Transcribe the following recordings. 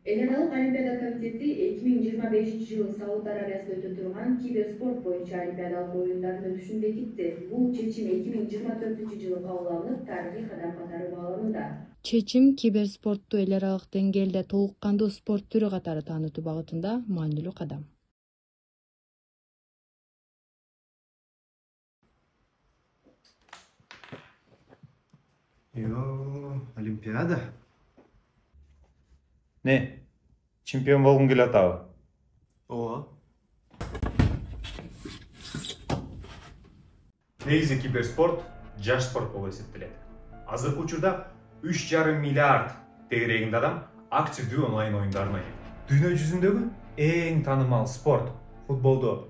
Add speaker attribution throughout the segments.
Speaker 1: Эл аралык Олимпиада комитети 2025-жылы Сауд Арабиясында өтө турган киберспорт боюнча Олимпиадалык оюндардын өтүшүн бекитти. Бул чечим 2024-жылы кабыл алынып, тарыхый кадам катары бааланууда.
Speaker 2: Чечим киберспортту эл аралык деңгээлде толук кандуу спорт түрү катары таанытуу багытында маанилүү кадам.
Speaker 3: Олимпиада.
Speaker 4: Не? Чемпион болгуң келип атабы?
Speaker 3: Ооба.
Speaker 4: Негизи киберспорт жаш спорт болуп эсептелет. Азыркы учурда 3,5 миллиард тегерегинде адам активдүү онлайн оюндарын ойнойт. Дүйнө жүзүндөгү эң таанымал спорт футболдо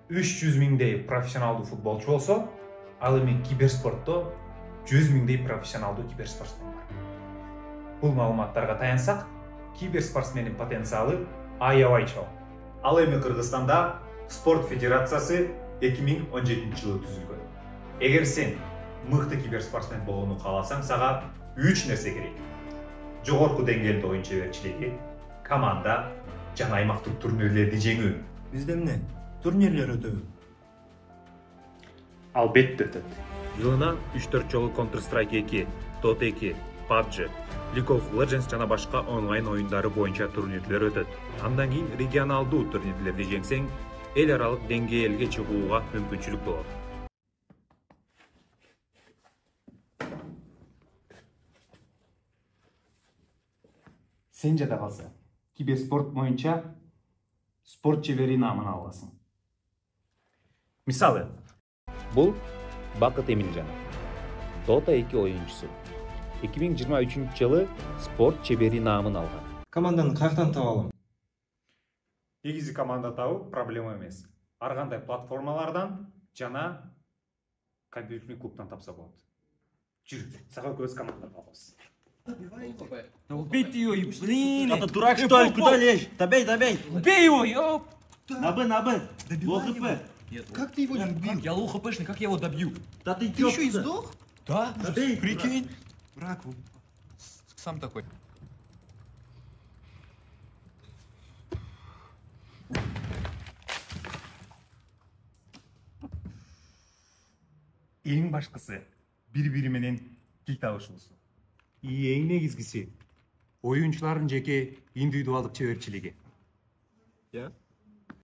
Speaker 4: 300 миңдей профессионалдуу футболчу болсо, ал эми киберспортто 100 миңдей профессионалдуу киберспортсмен бар. Бул маалыматтарга таянсак, киберспортсмендин потенциалы аябай чоң. Ал эми Кыргызстанда спорт федерациясы 2017-жылы түзүлгөн. Эгер сен мыкты киберспортсмен болууну кааласаң, сага 3 нерсе керек. Жогорку деңгээлде оюн чеберчилиги, команда жана аймактык турнирлерди жеңүү.
Speaker 3: Бизде эмне? Турнирлер өтөбү?
Speaker 4: Албетте өтөт.
Speaker 5: Жылына 3-4 жолу Counter-Strike 2, Dota 2, PUBG, League of Legends жана башка онлайн оюндары боюнча турнирлер өтөт. Андан кийин регионалдуу турнирлерди жеңсең, эл аралык деңгээлге чыгууга мүмкүнчүлүк болот.
Speaker 4: Сен жада калса, киберспорт боюнча спорт чебери наамын аласың. Мисалы,
Speaker 5: Бул Бакыт Эмилжан, Dota 2 оюнчусу. 2023-жылы спорт чебери наамын алган.
Speaker 3: Команданы каяктан таба алам?
Speaker 4: негизи команда табуу проблема эмес. Ар кандай платформалардан жана компьютерный клубтан тапса болот. Жүр, сага көз команда табабыз.
Speaker 6: Убейте его, блин!
Speaker 7: Это дурак, что ли? Куда лезешь? Добей, добей!
Speaker 6: Убей его, ёп!
Speaker 7: На Б! Лох ХП!
Speaker 6: Как ты его добил? Я лох ХПшный, как я его добью?
Speaker 7: Да ты
Speaker 6: Ты еще и сдох? Да,
Speaker 7: Добей!
Speaker 6: прикинь. Враг, сам такой.
Speaker 4: Эң башкысы бири-бири менен кил табышуусу. Эң негизгиси оюнчулардын жеке индивидуалдык чеберчилиги.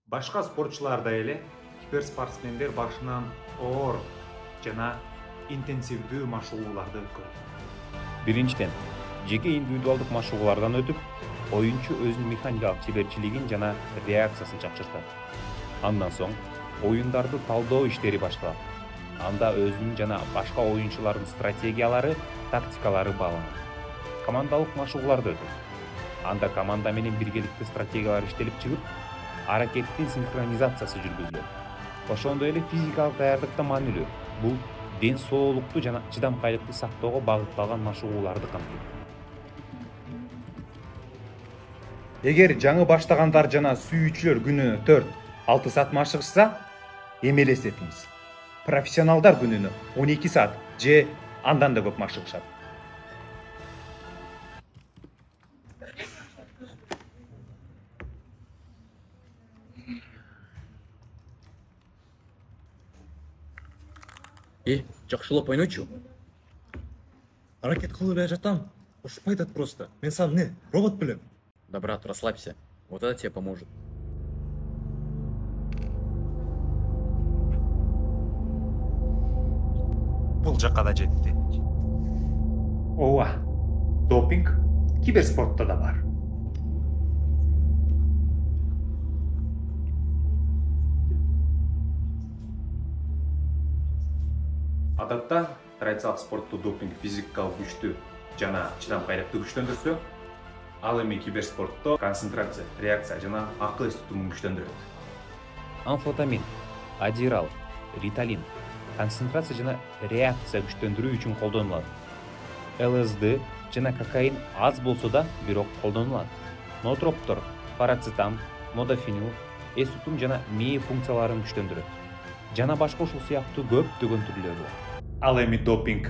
Speaker 4: Башка спортчуларда эле киберспортсмендер башынан оор жана интенсивдүү машыгууларды өткөрөт.
Speaker 5: Биринчиден, жеке индивидуалдык машыгуулардан өтүп, оюнчу өзүнүн механикалык чеберчилигин жана реакциясын жакшыртат. Андан соң оюндарды талдоо иштери башталат. Анда өзүнүн жана башка оюнчулардын стратегиялары, тактикалары бааланат. Командалык машыгууларды өтөт. Анда команда менен биргеликте стратегиялар иштелип чыгып, аракеттин синхронизациясы жүргүзүлөт. Ошондой эле физикалык даярдык да маанилүү. Бул ден соолукту жана чыдамкайлыкты сактоого багытталган машыгууларды камтыйт. Эгер жаңы баштагандар жана сүйүүчүлөр күнүнө 4-6 саат машыгышса, эмелесетиңиз. Профессионалдар күнүнө 12 саат же андан да көп машыгышат.
Speaker 6: Жакшылап ойночу.
Speaker 3: Аракет кылып эле жатам. Ушпай атат просто. Мен сам не? Робот белем.
Speaker 6: Да, брат, расслабься. Вот это тебе поможет.
Speaker 4: Бул жакка да жетти. Ооба. Допинг киберспортто да бар. Адатта традициялык спортто допинг физикалык күчтү жана чыдамкайлыкты күчтөндүрсө, ал эми киберспортто концентрация, реакция жана акыл эс тутумун күчтөндүрөт. Амфетамин, адирал, риталин концентрация жана реакция күчтөндүрүү үчүн колдонулат. ЛСД жана кокаин аз болсо да бирок колдонулат. Ноотроптор, парацетам, модофенил эс тутум жана мээ функцияларын күчтөндүрөт. Жана башка ушул сыяктуу көптөгөн түрлөрү бар. Ал эми допинг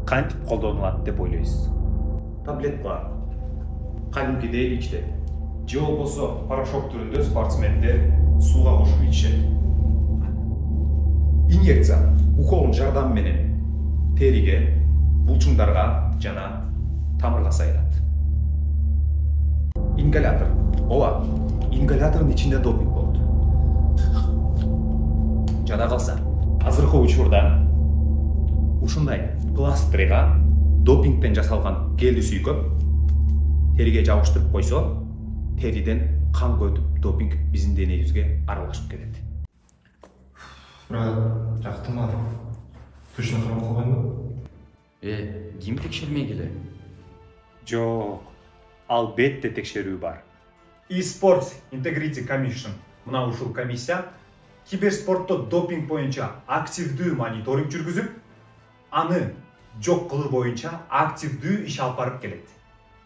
Speaker 4: кантип колдонулат деп ойлойсуз?
Speaker 3: Таблет бар.
Speaker 4: кадимкидей ичти. Же болбосо порошок түрүндө спортсмендер сууга кошуп ичишет. Инъекция уколдун жардамы менен териге, булчуңдарга жана тамырга сайылат. Ингалятор. Ооба, ингалятордун ичинде допинг болот. Жада калса, азыркы учурда ушундай пластырга допингден жасалган келди сүйкөп териге жабыштырып койсо, териден канга өтүп допинг биздин денебизге аралашып кетет.
Speaker 3: Брат, жактырма. Түшүнө карап калбайбы?
Speaker 6: Ким текшермегиле?
Speaker 4: Жок, албетте текшерүү бар. eSports Integrity Commission мына ушул комиссия киберспортто допинг боюнча активдүү мониторинг жүргүзүп, аны жок кылуу боюнча активдүү иш алып барып келет.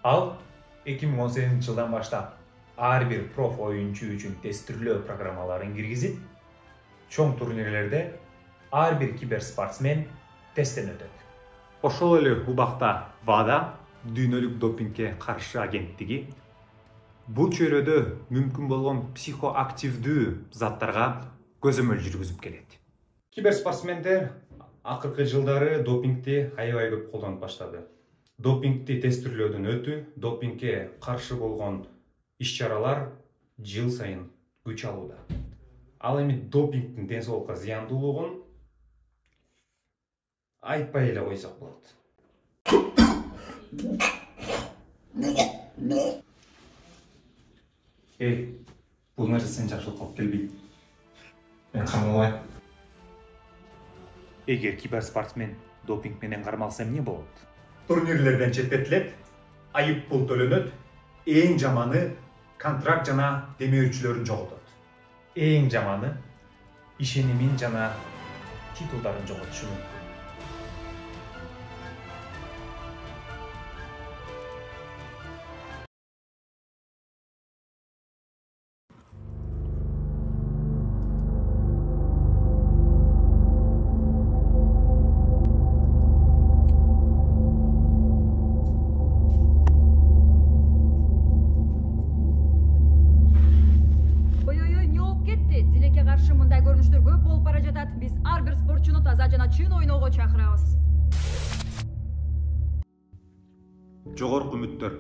Speaker 4: Ал 2018 жылдан баштап ар бир проф оюнчу үчүн тестирлөө программаларын киргизип, чоң турнирлерде ар бир киберспортсмен тесттен өтөт. Ошол эле убакта ВАДА, дүйнөлүк допингге каршы агенттиги, бул чөйрөдө мүмкүн болгон психоактивдүү заттарга көзөмөл жүргүзүп келет. Киберспортсмендер акыркы жылдары допингди аябай көп колдонуп баштады. Допингди тестирлөөдөн өтүү, допингге каршы болгон иш-чаралар жыл сайын күч алууда. Ал эми допингдин ден соолукка зыяндуулугун айтпай эле койсок болот. Бул нерсе сен жакшылыкка алып келбейт.
Speaker 3: Мен кармалбайм.
Speaker 4: Эгер киберспортсмен допинг менен кармалса эмне болот? Турнирлерден четтетилет, айып пул төлөнөт, эң жаманы контракт жана демөөрчүлөрүн жоготот. Эң жаманы ишенимин жана титулдарын жоготушу мүмкүн.
Speaker 8: Биз ар бир спортчуну таза жана чын ойноого чакырабыз.
Speaker 4: Жогорку үмүттөр,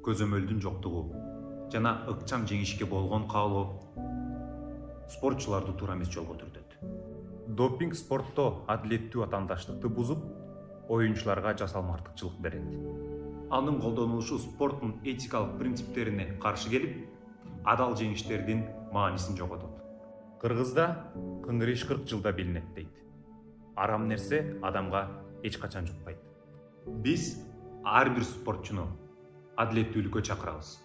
Speaker 4: көзөмөлдүн жоктугу жана ыкчам жеңишке болгон каалоо спортчуларды туура эмес жолго түртөт. Допинг спортто адилеттүү атаандаштыкты бузуп, оюнчуларга жасалмартыкчылык берет. Анын колдонулушу спорттун этикалык принциптерине каршы келип, адал жеңиштердин маанисин жоготот. Кыргызда кыңгырыш 40 жылда билинет дейт. Арам нерсе адамга эч качан жукпайт. Биз ар бир спортчуну адилеттүүлүккө чакырабыз.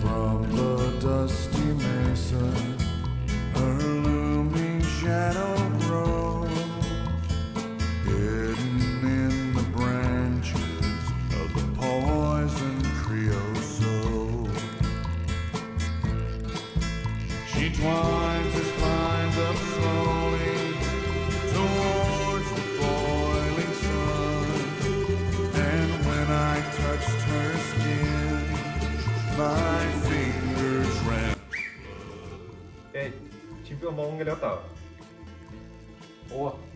Speaker 9: From the dusty mesa, her looming shadow winds her spines up slowly towards the boiling sun. And when I touched her skin, my fingers ran.
Speaker 4: Hey, чемпион болгон келип атабы? Ооба.